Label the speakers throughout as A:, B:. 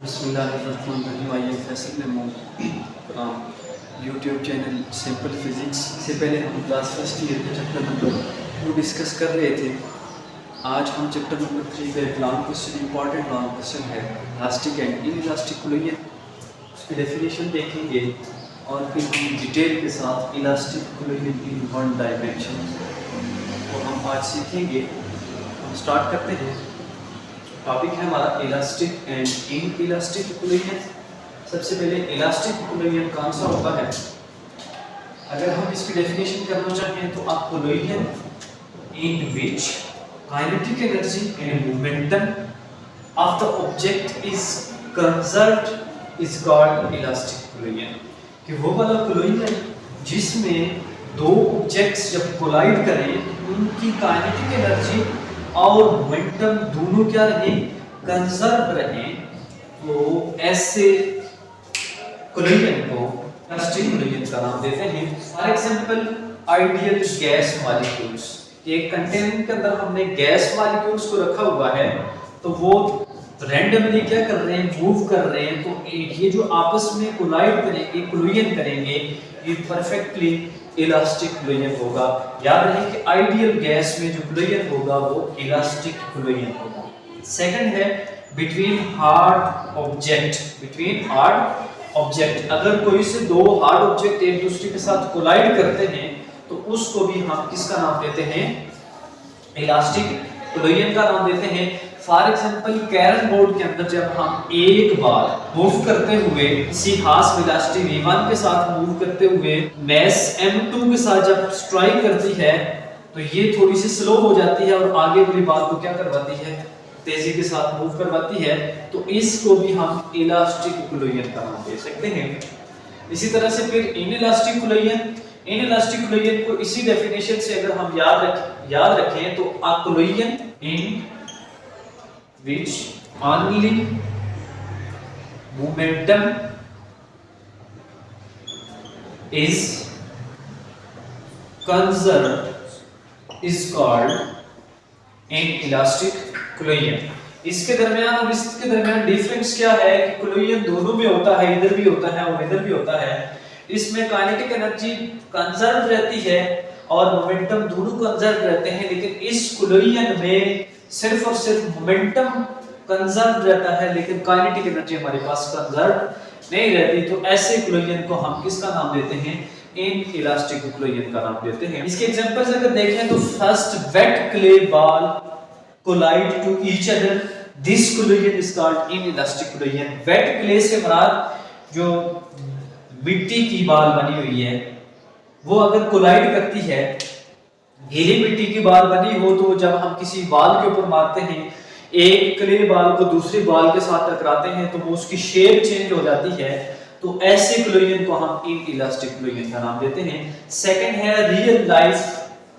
A: बिस्मिल्लाहिर्रहमानिर्रहीम। आइए Faisal YouTube channel simple physics से पहले हम क्लास फर्स्ट ईयर के चैप्टर नंबर 2 डिस्कस कर रहे थे। आज हम चैप्टर नंबर 3 का एक long question, important long question है इलास्टिक एंड इनइलास्टिक कोलिजन, उसकी डेफिनेशन देखेंगे और फिर हम डिटेल के साथ elastic collision in one dimension को हम आज सीखेंगे। हम स्टार्ट करते हैं। टॉपिक है हमारा इलास्टिक एंड इनइलास्टिक कोलिजन। सबसे पहले इलास्टिक कोलिजन कौन सा होता है? अगर हम इसकी डेफिनेशन करना चाहें तो आप collision in which kinetic energy and momentum of the object is conserved is called elastic collision. कि वो वाला कोलिजन जिसमें दो ऑब्जेक्ट्स जब कोलाइड करें उनकी काइनेटिक एनर्जी और मोमेंटम दोनों क्या रहे, कंजर्व रहे, तो ऐसे कोलिजन को इलास्टिक कोलिजन का नाम देते हैं। For example ideal gas molecules, एक कंटेनर के अंदर हमने गैस मॉलिक्यूल्स को रखा हुआ है तो वो रैंडमली क्या कर रहे हैं, मूव कर रहे हैं, तो ये जो आपस में कोलाइड करेंगे, कोलिजन करेंगे, ये परफेक्टली इलास्टिक कोलिजन होगा। याद रहे कि आइडियल गैस में जो कोलिजन होगा वो इलास्टिक कोलिजन होगा। सेकंड है between hard object. Between hard object, अगर कोई से दो हार्ड ऑब्जेक्ट एक दूसरे के साथ कोलाइड करते हैं तो उसको भी हम किसका नाम देते हैं, इलास्टिक कोलिजन का नाम देते हैं। फॉर एग्जांपल कैरम बोर्ड के अंदर जब हम एक बार मूव करते हुए किसी खास वेलोसिटी v1 के साथ मूव करते हुए मैस m2 के साथ जब स्ट्राइक करती है तो ये थोड़ी सी स्लो हो जाती है और आगे वाली बात को क्या करवाती है, तेजी के साथ मूव करवाती है, तो इसको भी हम इलास्टिक कोलिजन का नाम दे सकते हैं। इसी तरह से फिर इनइलास्टिक कोलिजन। इनइलास्टिक कोलिजन को इसी डेफिनेशन से अगर हम याद रखें तो a collision in which only momentum is conserved is called inelastic collision। इसके दरमियान और इसके दरमियान डिफरेंस क्या है कि कोलिजन दोनों में होता है, इधर भी होता है और इधर भी होता है। इसमें काइनेटिक एनर्जी कंजर्व रहती है और मोमेंटम दोनों कंजर्व रहते हैं, लेकिन इस कोलिजन में सिर्फ और सिर्फ मोमेंटम कंजर्व रहता है लेकिन काइनेटिक एनर्जी हमारे पास कंजर्व नहीं रहती। तो ऐसे कोलिजन को हम किसका नाम देते हैं, इनइलास्टिक कोलिजन का नाम देते हैं। इसके एग्जांपल्स अगर देखें तो first wet clay ball collide to each other, this collision is called inelastic collision. Wet clay से मुराद जो मिट्टी की बॉल बनी हुई है वो अगर कोलाइड करती है, गीली मिट्टी की बॉल बनी हो तो जब हम किसी बॉल के ऊपर मारते हैं, एक क्ले बॉल को दूसरी बॉल के साथ टकराते हैं तो वो उसकी शेप चेंज हो जाती है, तो ऐसे कोलिजन को हम इनइलास्टिक कोलिजन का नाम देते हैं। सेकंड है real life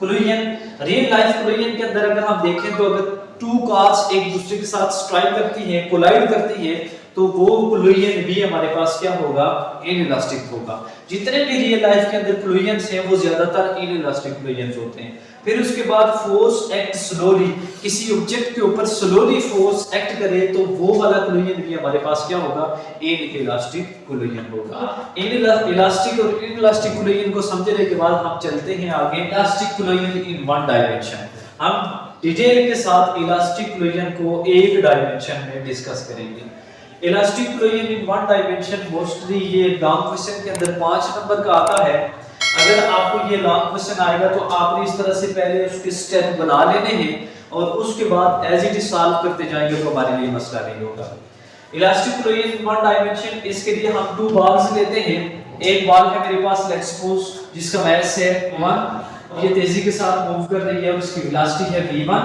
A: collision. Real life collision के अंदर अगर हम देखें तो अगर टू कार्स एक दूसरे के साथ स्ट्राइक करती हैं, कोलाइड करती हैं, तो वो कोलिजन भी हमारे पास क्या होगा, इनइलास्टिक होगा। जितने भी रियल लाइफ के अंदर कोलिजन्स हैं वो ज्यादातर इनइलास्टिक कोलिजन्स होते हैं। फिर उसके बाद फोर्स एक्ट स्लोली, किसी ऑब्जेक्ट के ऊपर स्लोली फोर्स एक्ट करे तो वो वाला कोलिजन भी हमारे पास क्या होगा, इनइलास्टिक कोलिजन होगा। इनइलास्टिक और इनइलास्टिक कोलिजन को समझने के बाद हम चलते हैं आगे elastic collision in one dimension. हम डिटेल के साथ इलास्टिक कोलिजन को एक डायमेंशन में डिस्कस करेंगे। Elastic collision in one dimension mostly ये लॉन्ग क्वेश्चन के अंदर 5 नंबर का आता है। अगर आपको ये लॉन्ग क्वेश्चन आएगा तो आपने इस तरह से पहले उसके स्टेप बना लेने हैं और उसके बाद एज इट इज सॉल्व करते जाएंगे तो हमारे लिए मसला नहीं होगा। Elastic collision in one dimension, इसके लिए हम 2 बॉल्स लेते हैं। एक बॉल है मेरे पास, लेट्स सपोज जिसका मास है 1, ये तेजी के साथ मूव कर रही है, उसकी वेलोसिटी है v1,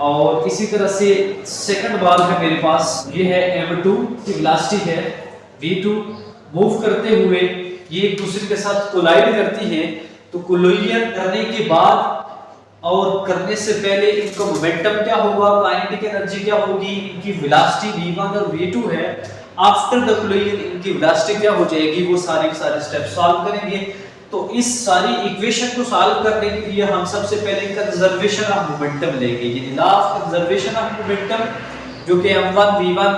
A: और इसी तरह से सेकंड बॉल है मेरे पास, ये है m2, की वेलोसिटी है v2। मूव करते हुए ये एक दूसरे के साथ कोलाइड करती है, तो कोलिजन करने के बाद और करने से पहले इनका मोमेंटम क्या होगा, काइनेटिक एनर्जी क्या होगी, इनकी वेलोसिटी v1 और v2 है। आफ्टर द कोलिजन इनकी वेलोसिटी क्या हो जाएगी, वो सारे के सारे स्टेप सॉल्व करेंगे। तो इस सारी इक्वेशन को सॉल्व करने के लिए हम सबसे पहले कंजर्वेशन ऑफ मोमेंटम लेंगे, यानी law of conservation of momentum, जो कि m1 v1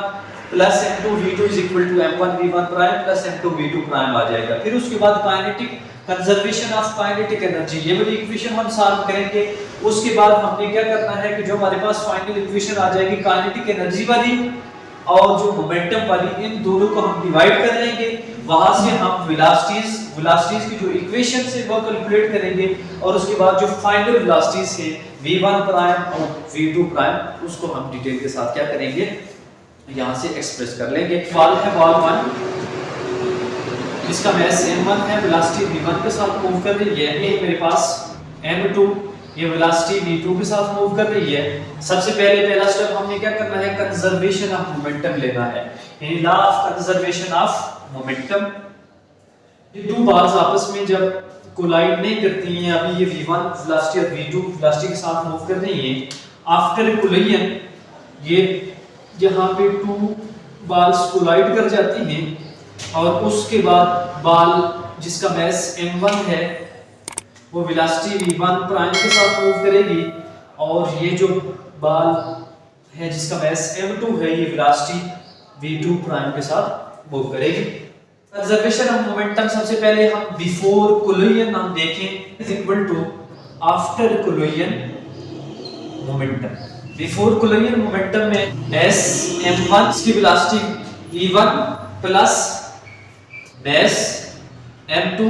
A: plus m2 v2 is equal to m1 v1 prime plus m2 v2 prime आ जाएगा। फिर उसके बाद kinetic conservation of kinetic energy, ये वाली इक्वेशन हम सॉल्व करेंगे। उसके बाद हमने क्या करना है कि जो हमारे पास फाइनल इक्वेशन आ जाएगी काइनेटिक एनर्जी वाली और जो मोमेंटम वाली, इन दोनों को हम डिवाइड कर लेंगे। वहां से हम वेलोसिटीज की जो इक्वेशन है वो कैलकुलेट करेंगे और उसके बाद जो फाइनल वेलोसिटीज है v1 प्राइम और v2 प्राइम उसको हम डिटेल के साथ क्या करेंगे यहां से एक्सप्रेस कर लेंगे। बॉल है बॉल 1, इसका मास m1 है, वेलोसिटी v1 के साथ मूव कर रही है। ये मेरे पास m2, ये वेलोसिटी v2 के साथ मूव कर रही है। सबसे पहला स्टेप हमने क्या करना है, कंजर्वेशन ऑफ मोमेंटम लेना है, यानी law of conservation of momentum. ये दो बार्स आपस में जब कोलाइड नहीं करती हैं, अभी ये v1 वेलोसिटी और v2 वेलोसिटी के साथ मूव कर रही हैं, आफ्टर कोलिजन ये यहाँ पे टू बाल्स कोलाइड कर जाती हैं और उसके बाद बाल जिसका मास m1 है वो वेलोसिटी v1 प्राइम के साथ मूव करेगी और ये जो बाल है जिसका मास m2 है ये वेलोसिटी v2 प्राइम के साथ मूव करेगी। कंजर्वेशन ऑफ मोमेंटम सबसे पहले हम बिफोर कोलिजन हम देखें is equal to after collision momentum. Before collision momentum में s m1 की velocity v1 plus mass m2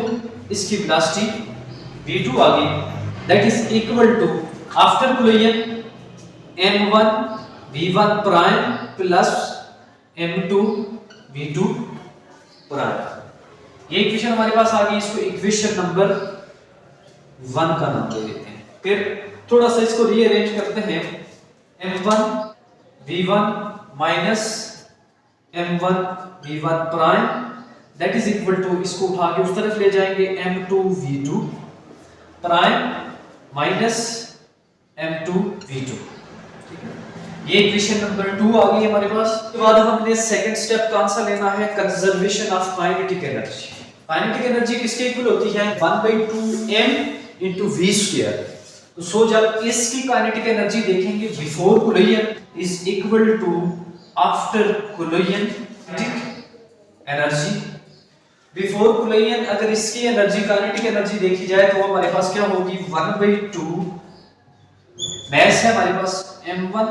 A: इसकी वेलोसिटी v2 आ गई, that is equal to after collision m1 v1 prime plus m2 v2 prime. ये equation हमारे पास आ गई, इसको इक्वेशन नंबर 1 का नाम दे देते हैं। फिर थोड़ा सा इसको रीअरेंज करते हैं, m1 v1 minus m1 v1 prime that is equal to, इसको उठा के उस तरफ ले जाएंगे, m2 v2 prime minus m2 v2। ये इक्वेशन नंबर 2 आ गई हमारे पास। उसके बाद हमने सेकंड स्टेप कौन सा लेना है, conservation of kinetic energy. Kinetic energy किसके इक्वल होती है, 1/2m into v स्क्वायर। तो सो जब इसकी काइनेटिक एनर्जी देखेंगे before collision is equal to after collision kinetic energy. Before collision अगर इसकी एनर्जी काइनेटिक एनर्जी देखी जाए तो हमारे पास क्या होगी, 1/2 मास है हमारे पास m1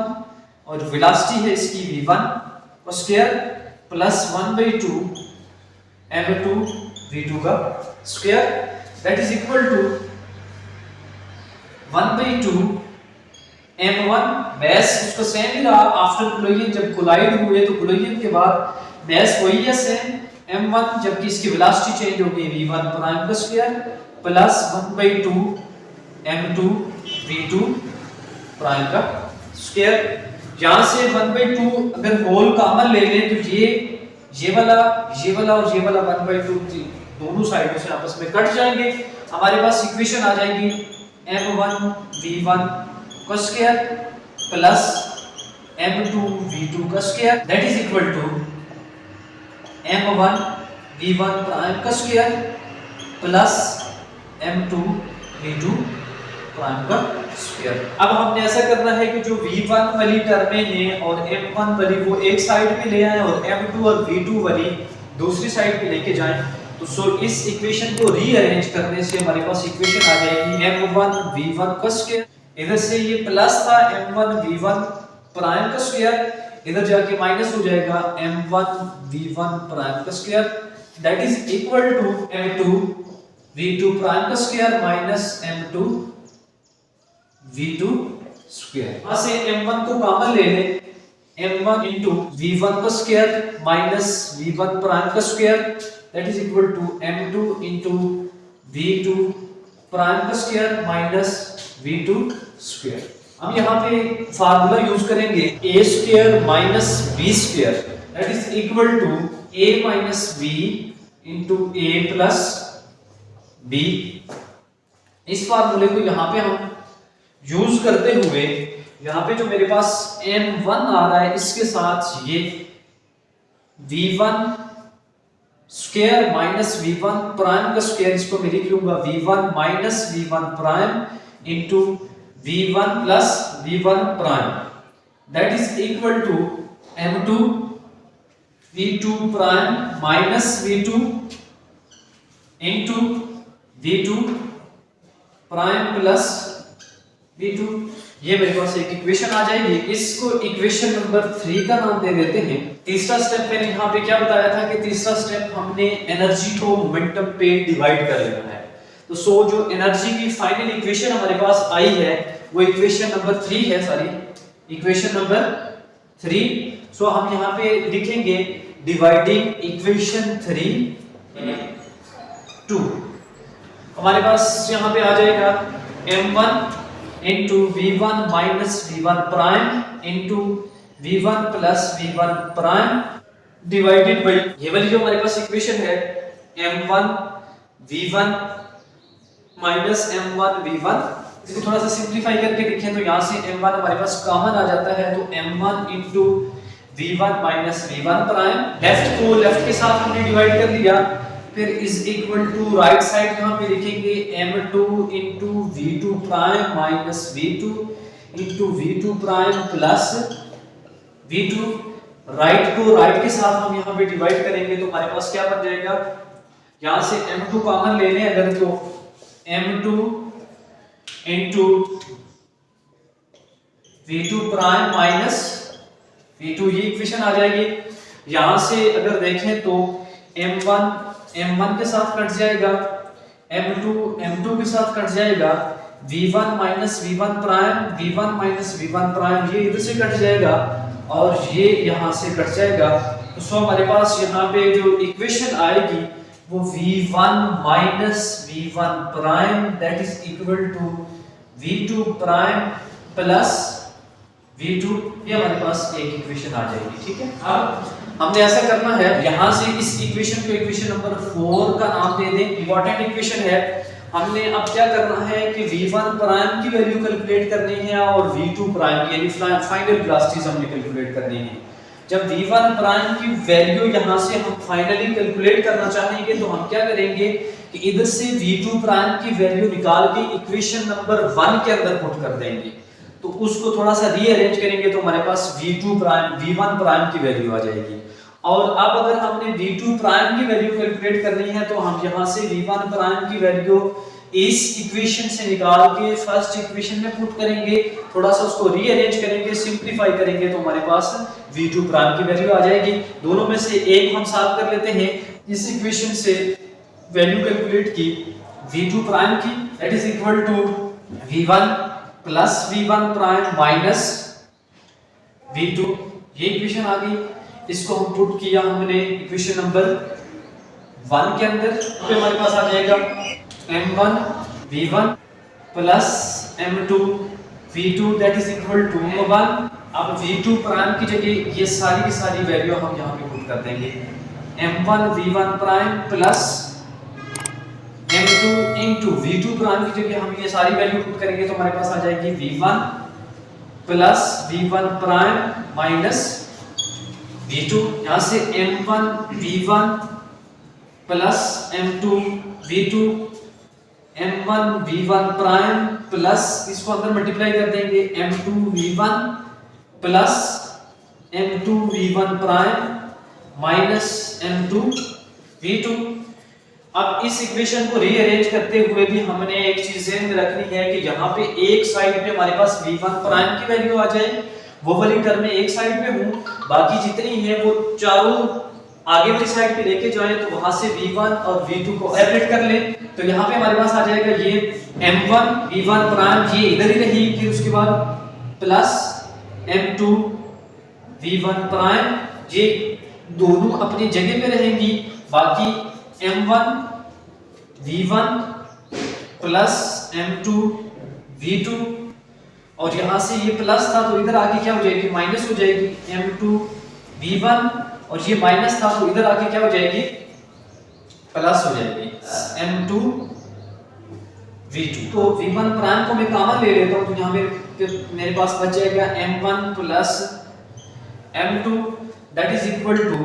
A: और वेलोसिटी है इसकी v1 का स्क्वायर प्लस 1/2 m2 v2 का square that is equal to 1/2 m1 mass उसका सेम ही रहा आफ्टर कोलिजन, जब कोलाइड हुए तो कोलिजन के बाद मास वही है सेम m1, जबकि इसकी वेलोसिटी चेंज हो गई v1 प्राइम का square plus 1/2 m2 v2 prime का स्क्वायर। यहां से 1/2 अगर होल कॉमन ले लें तो ये वाला और ये वाला 1/2 दोनों साइडों से आपस में कट जाएंगे। हमारे पास इक्वेशन आ जाएगी m1 v1 का स्क्वायर प्लस m2 v2 का square that is equal to m1 v1 prime का square plus m2 v2 prime का स्क्वायर। अब हमने ऐसा करना है कि जो v1 वाली टर्में हैं और m1 वाली वो एक साइड पे ले आए और m2 और v2 वाली दूसरी साइड पे लेके जाएं। तो सो इस इक्वेशन को रीअरेंज करने से हमारे पास इक्वेशन आ जाएगी m1 v1 का स्क्वायर, इधर से ये प्लस था m1 v1 प्राइम का स्क्वायर, इधर जाके माइनस हो जाएगा m1 v1 प्राइम का square that is equal to m2 v2 prime का square minus m2 v2 square. यहां से m1 को कॉमन ले लें, m1 into v1 का स्क्वायर माइनस v1 प्राइम का square that is equal to m2 into v2 prime का square minus v2 square. हम यहां पे फार्मूला यूज करेंगे a square minus b square that is equal to a minus b into a plus b। इस फार्मूले को यहां पे हम यूज करते हुए यहां पे जो मेरे पास m1 आ रहा है इसके साथ ये v1 square minus v1 prime का स्क्वायर, इसको मैं लिख लूंगा v1 minus v1 prime into v1 plus v1 prime that is equal to m2 V2 prime minus V2 into V2 prime plus V2। ये मेरे पास एक इक्वेशन आ जाएगी। इसको इक्वेशन नंबर 3 का नाम दे देते हैं। तीसरा स्टेप मैंने यहाँ पे क्या बताया था कि तीसरा स्टेप हमने एनर्जी को मोमेंटम पे डिवाइड कर लेना है। तो जो एनर्जी की फाइनल इक्वेशन हमारे पास आई है वो इक्वेशन नंबर 3 है, सॉरी इक्वेशन नंबर 3। सो हम यहाँ पे लिखेंगे डिवाइडिंग इक्वेशन 3 2। हमारे पास यहाँ पे आ जाएगा m1 into v1 minus v1 prime into v1 plus v1 prime divided by ये वाली जो हमारे पास इक्वेशन है m1 v1 minus m1 v1। इसको थोड़ा सा सिंपलीफाई करके लिखें तो यहाँ से m1 हमारे पास कॉमन आ जाता है, तो m1 into v1 minus v1 prime. Left को लेफ्ट के साथ हमने डिवाइड कर दिया, फिर is equal to right side यहाँ पे लिखेंगे m2 into v2 prime minus v2 into v2 prime plus v2। Right को राइट के साथ हम यहाँ पे डिवाइड करेंगे तो हमारे पास क्या बन जाएगा, यहाँ से m2 कॉमन ले लें अगर तो m2 into v2 prime minus v2 ये इक्वेशन आ जाएगी। यहां से अगर देखें तो m1 के साथ कट जाएगा, m2 के साथ कट जाएगा, v1 minus v1 prime v1 minus v1 prime ये इधर से कट जाएगा और ये यहां से कट जाएगा। तो हमारे पास यहाँ पे जो इक्वेशन आएगी वो v1 minus v1 prime that is equal to v2 prime plus v2। ये हमारे पास एक इक्वेशन आ जाएगी। ठीक है, अब हमने ऐसा करना है, यहां से इस इक्वेशन को इक्वेशन नंबर 4 का नाम दे दें। इंपॉर्टेंट इक्वेशन है। हमने अब क्या करना है कि v1 प्राइम की वैल्यू कैलकुलेट करनी है और v2 प्राइम की यानी फाइनल वेलोसिटीज हमने कैलकुलेट करनी है। जब v1 प्राइम की वैल्यू यहां से हम फाइनली कैलकुलेट करना चाहेंगे तो हम क्या करेंगे कि इधर से v2 प्राइम की वैल्यू निकाल के इक्वेशन नंबर 1 के अंदर पुट कर देंगे। तो उसको थोड़ा सा रीअरेंज करेंगे तो हमारे पास v1 प्राइम की वैल्यू आ जाएगी। और अब अगर हमने v2 प्राइम की वैल्यू कैलकुलेट करनी है तो हम यहां से v1 प्राइम की वैल्यू इस इक्वेशन से निकाल के फर्स्ट इक्वेशन में पुट करेंगे, थोड़ा सा उसको रीअरेंज करेंगे, सिंपलीफाई करेंगे तो हमारे पास v2 प्राइम की वैल्यू आ जाएगी। दोनों में से एक हम साफ कर लेते हैं। इस इक्वेशन से वैल्यू कैलकुलेट की v2 प्राइम की that is equal to v1 plus v1 prime minus v2। ये इक्वेशन आ गई। इसको हम पुट किया हमने इक्वेशन नंबर 1 के अंदर, तो हमारे पास आ जाएगा m1 v1 plus m2 v2 that is equal to 1। अब v2 प्राइम की जगह ये सारी की सारी वैल्यू हम यहाँ पे पुट कर देंगे। m1 v1 prime plus m2 into v2 prime की जगह हम ये सारी वैल्यू पुट करेंगे तो हमारे पास आ जाएगी v1 plus v1 prime minus v2। यहाँ से m1 v1 plus m2 v2 m1 v1 prime plus इसको अंदर मल्टीप्लाई कर देंगे m2 v1 plus m2 v1 prime minus m2 v2। अब इस इक्वेशन को रीअरेंज करते हुए भी हमने एक चीज ध्यान में रखनी है कि यहाँ पे एक साइड पे हमारे पास v1 प्राइम की वैल्यू आ जाए, वो वाली टर्म में एक साइड पे हूँ, बाकी जितनी है वो चारों आगे वाली साइड पे लेके जाएं तो वहां से v1 और v2 को सेपरेट कर लें। तो यहाँ पे हमारे पास आ जाएगा ये m1 v1 प्राइम ये इधर ही रही, फिर उसके बाद प्लस m2 v1 प्राइम ये दोनों अपनी जगह पे रहेंगी, बाकी m1 v1 plus m2 v2। और यहां से ये प्लस था तो इधर आके क्या हो जाएगी, माइनस हो जाएगी m2 v1, और ये माइनस था तो इधर आके क्या हो जाएगी, प्लस हो जाएगी m2 v2। तो v1 प्राइम को मैं कॉमन ले लेता हूं तो यहां मेरे पास बच जाएगा m1 plus m2 that is equal to.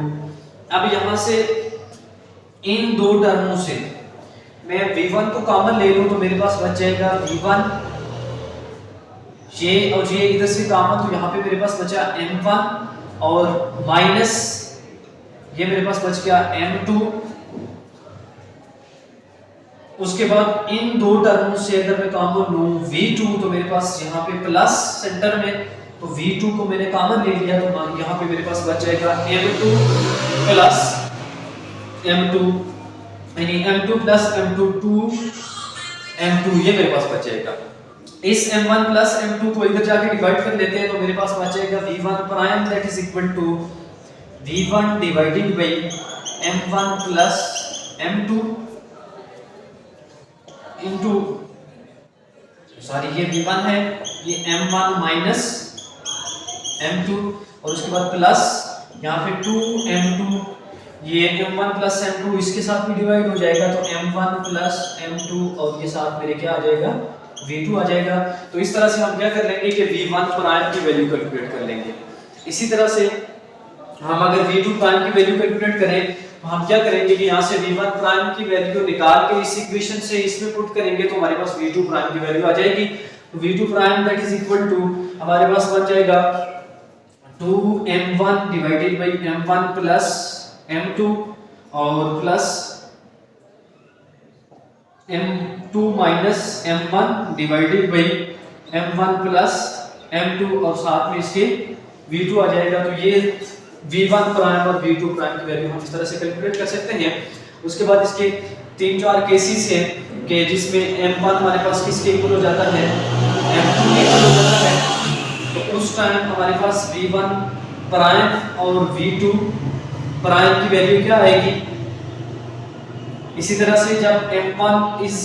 A: अब यहां से इन दो टर्मों से मैं v1 को कॉमन ले लूं तो मेरे पास बच जाएगा v1 ये, और ये इधर से कॉमन तो यहाँ पे मेरे पास बचा m1 और माइनस ये मेरे पास बच गया m2। उसके बाद इन दो टर्मों से अगर मैं कॉमन लूं v2 तो मेरे पास यहाँ पे प्लस सेंटर में, तो v2 को मैंने कॉमन ले लिया तो यहाँ पे मेरे पास बच जाएगा m2 प्लस m2, यानी m2 प्लस m2 2m2, ये मेरे पास बच जाएगा। इस m1 प्लस m2 को इधर जाके डिवाइड कर लेते हैं तो मेरे पास बच जाएगा v1 prime that is equal to v1 divided by m1 plus m2 into, sorry ये v1 है, ये m1 माइनस m2 और उसके बाद प्लस यहाँ पे 2m2, ये m1 प्लस m2 इसके साथ भी डिवाइड हो जाएगा तो m1 प्लस m2 और ये साथ मेरे क्या आ जाएगा v2 आ जाएगा। तो इस तरह से हम क्या कर लेंगे कि v1 प्राइम की वैल्यू कैलकुलेट कर लेंगे। इसी तरह से हम अगर v2 प्राइम की वैल्यू कैलकुलेट करें तो हम क्या करेंगे कि यहाँ से v1 प्राइम की वैल्यू निकाल के इस इक्वेशन से इसमें पुट करेंगे तो हमारे पास v2 प्राइम की वैल्यू आ जाएगी। तो v2 prime that is equal to हमारे पास बन जाएगा 2m1 divided by m1 plus m2 और plus m2 minus m1 divided by m1 plus m2 और साथ में इसके v2 आ जाएगा। तो ये v1 प्राइम और v2 प्राइम की वैल्यू हम इस तरह से कैलकुलेट कर सकते हैं। उसके बाद इसके 3-4 केसेस हैं कि जिसमें m1 हमारे पास किसके इक्वल हो जाता है, m2 के इक्वल हो जाता है, तो उस टाइम हमारे पास v1 प्राइम और v2 प्राइम की वैल्यू क्या आएगी। इसी तरह से जब m1 is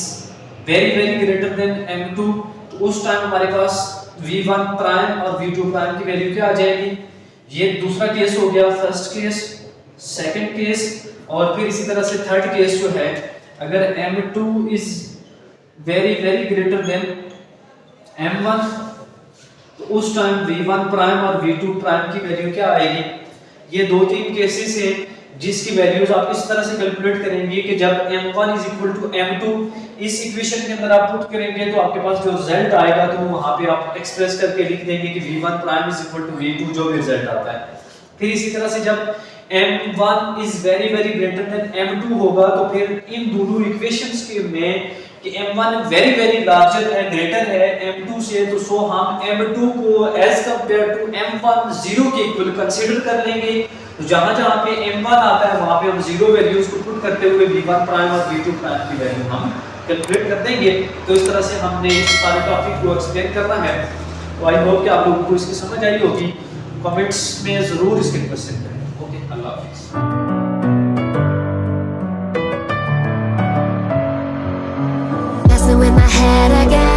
A: very very greater than m2 तो उस टाइम हमारे पास v1 प्राइम और v2 प्राइम की वैल्यू क्या आ जाएगी। ये दूसरा केस हो गया, फर्स्ट केस, सेकंड केस, और फिर इसी तरह से थर्ड केस जो है अगर m2 is very very greater than m1 तो उस टाइम v1 प्राइम और v2 प्राइम की वैल्यू क्या आएगी। ये 2-3 केसेस हैं जिसकी वैल्यूज आप इस तरह से कैलकुलेट करेंगे कि जब m1 is equal to m2 इस इक्वेशन के अंदर आप पुट करेंगे तो आपके पास जो रिजल्ट आएगा तो वहां पे आप एक्सप्रेस करके लिख देंगे कि v1 prime is equal to v2 जो भी रिजल्ट आता है। फिर इसी तरह से जब m1 is very very greater than m2 होगा तो फिर इन दोनों इक्वेशंस के में कि m1 वेरी वेरी लार्जर है, ग्रेटर है m2 से, तो सो हम m2 को एज कंपेयर टू m1 0 के इक्वल कंसीडर कर लेंगे। तो जहां जहां पे m1 आता है वहां पे हम जीरो वैल्यूज को पुट करते हुए v1 प्राइम और v2 प्राइम की वैल्यू हम कैलकुलेट कर देंगे। तो इस तरह से हमने इस सारे टॉपिक को एक्सप्लेन करना है। तो आई होप कि आप लोगों को इसकी समझ आई होगी। कमेंट्स में जरूर इसके क्वेश्चन करें। ओके, अल्लाह हाफिज़।
B: Messing with my head again.